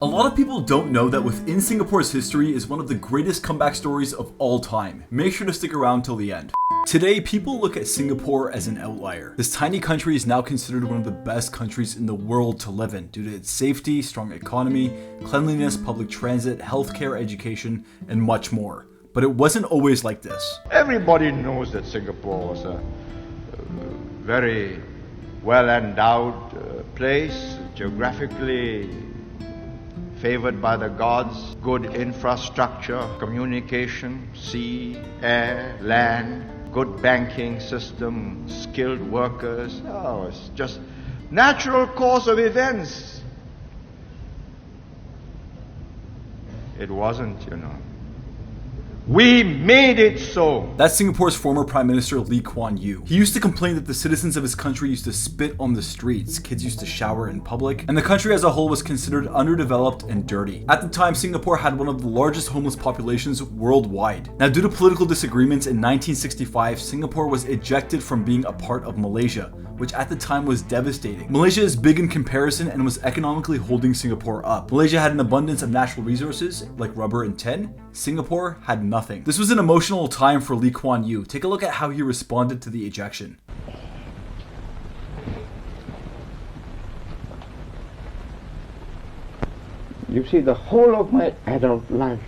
A lot of people don't know that within Singapore's history is one of the greatest comeback stories of all time. Make sure to stick around till the end. Today, people look at Singapore as an outlier. This tiny country is now considered one of the best countries in the world to live in due to its safety, strong economy, cleanliness, public transit, healthcare, education, and much more. But it wasn't always like this. Everybody knows that Singapore was a very well-endowed place, geographically favored by the gods, good infrastructure, communication, sea, air, land, good banking system, skilled workers. Oh, it's just natural course of events. It wasn't, We made it so. That's Singapore's former Prime Minister Lee Kuan Yew. He used to complain that the citizens of his country used to spit on the streets, kids used to shower in public, and the country as a whole was considered underdeveloped and dirty. At the time, Singapore had one of the largest homeless populations worldwide. Now, due to political disagreements in 1965, Singapore was ejected from being a part of Malaysia, which at the time was devastating. Malaysia is big in comparison and was economically holding Singapore up. Malaysia had an abundance of natural resources like rubber and tin. Singapore had nothing. This was an emotional time for Lee Kuan Yew. Take a look at how he responded to the ejection. You see, the whole of my adult life,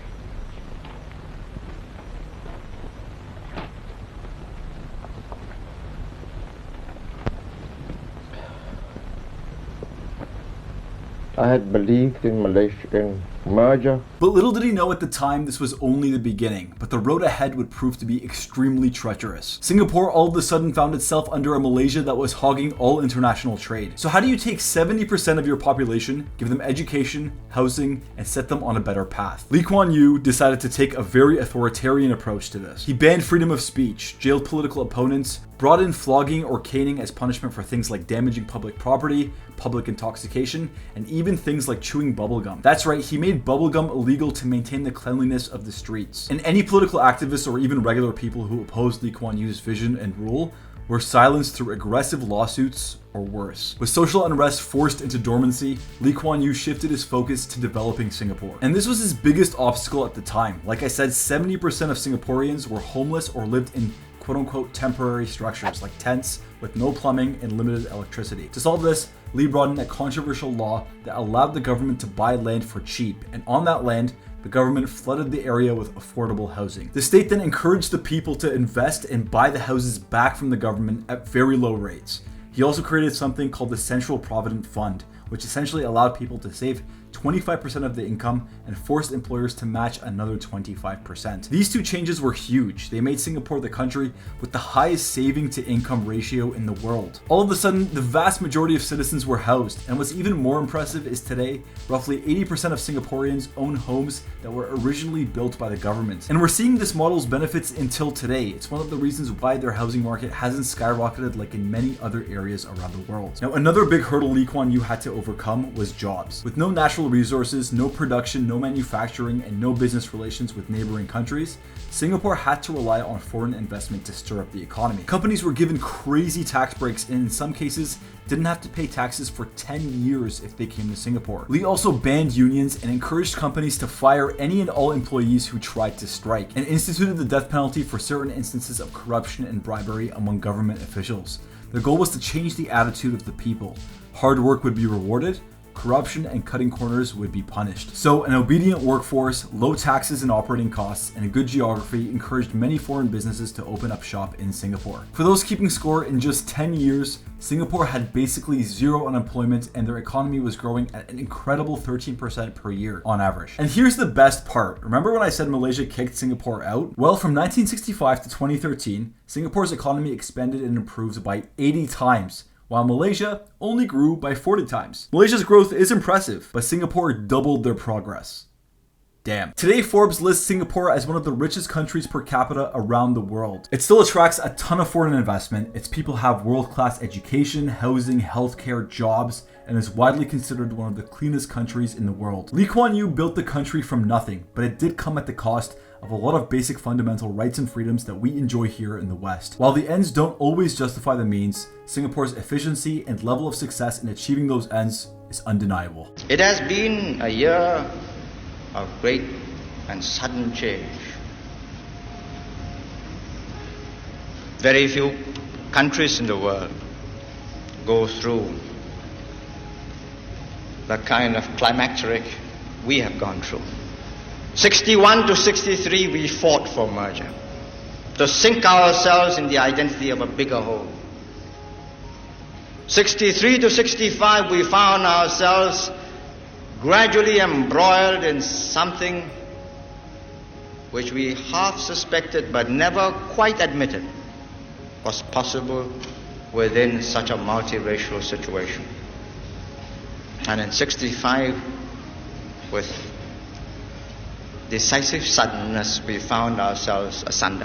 I had believed in Malaysian merger. But little did he know at the time this was only the beginning, but the road ahead would prove to be extremely treacherous. Singapore all of a sudden found itself under a Malaysia that was hogging all international trade. So how do you take 70% of your population, give them education, housing, and set them on a better path? Lee Kuan Yew decided to take a very authoritarian approach to this. He banned freedom of speech, jailed political opponents, brought in flogging or caning as punishment for things like damaging public property, public intoxication, and even things like chewing bubblegum. That's right, he made bubblegum illegal to maintain the cleanliness of the streets. And any political activists or even regular people who opposed Lee Kuan Yew's vision and rule were silenced through aggressive lawsuits or worse. With social unrest forced into dormancy, Lee Kuan Yew shifted his focus to developing Singapore. And this was his biggest obstacle at the time. Like I said, 70% of Singaporeans were homeless or lived in quote-unquote temporary structures like tents with no plumbing and limited electricity. To solve this, Lee brought in a controversial law that allowed the government to buy land for cheap, and on that land, the government flooded the area with affordable housing. The state then encouraged the people to invest and buy the houses back from the government at very low rates. He also created something called the Central Provident Fund, which essentially allowed people to save 25% of the income and forced employers to match another 25%. These two changes were huge. They made Singapore the country with the highest saving to income ratio in the world. All of a sudden, the vast majority of citizens were housed, and what's even more impressive is today, roughly 80% of Singaporeans own homes that were originally built by the government. And we're seeing this model's benefits until today. It's one of the reasons why their housing market hasn't skyrocketed like in many other areas around the world. Now, another big hurdle Lee Kuan Yew had to overcome was jobs. With no natural resources, no production, no manufacturing, and no business relations with neighboring countries, Singapore had to rely on foreign investment to stir up the economy. Companies were given crazy tax breaks and in some cases didn't have to pay taxes for 10 years if they came to Singapore. Lee also banned unions and encouraged companies to fire any and all employees who tried to strike, and instituted the death penalty for certain instances of corruption and bribery among government officials. The goal was to change the attitude of the people. Hard work would be rewarded, corruption and cutting corners would be punished. So an obedient workforce, low taxes and operating costs, and a good geography encouraged many foreign businesses to open up shop in Singapore. For those keeping score, in just 10 years, Singapore had basically zero unemployment and their economy was growing at an incredible 13% per year on average. And here's the best part. Remember when I said Malaysia kicked Singapore out? Well, from 1965 to 2013, Singapore's economy expanded and improved by 80 times. While Malaysia only grew by 40 times. Malaysia's growth is impressive, but Singapore doubled their progress. Damn. Today, Forbes lists Singapore as one of the richest countries per capita around the world. It still attracts a ton of foreign investment. Its people have world-class education, housing, healthcare, jobs, and is widely considered one of the cleanest countries in the world. Lee Kuan Yew built the country from nothing, but it did come at the cost of a lot of basic fundamental rights and freedoms that we enjoy here in the West. While the ends don't always justify the means, Singapore's efficiency and level of success in achieving those ends is undeniable. It has been a year of great and sudden change. Very few countries in the world go through the kind of climacteric we have gone through. 61 to 63 we fought for merger, to sink ourselves in the identity of a bigger whole. 63 to 65 we found ourselves gradually embroiled in something which we half suspected but never quite admitted was possible within such a multiracial situation. And in 65, with decisive suddenness, we found ourselves asunder.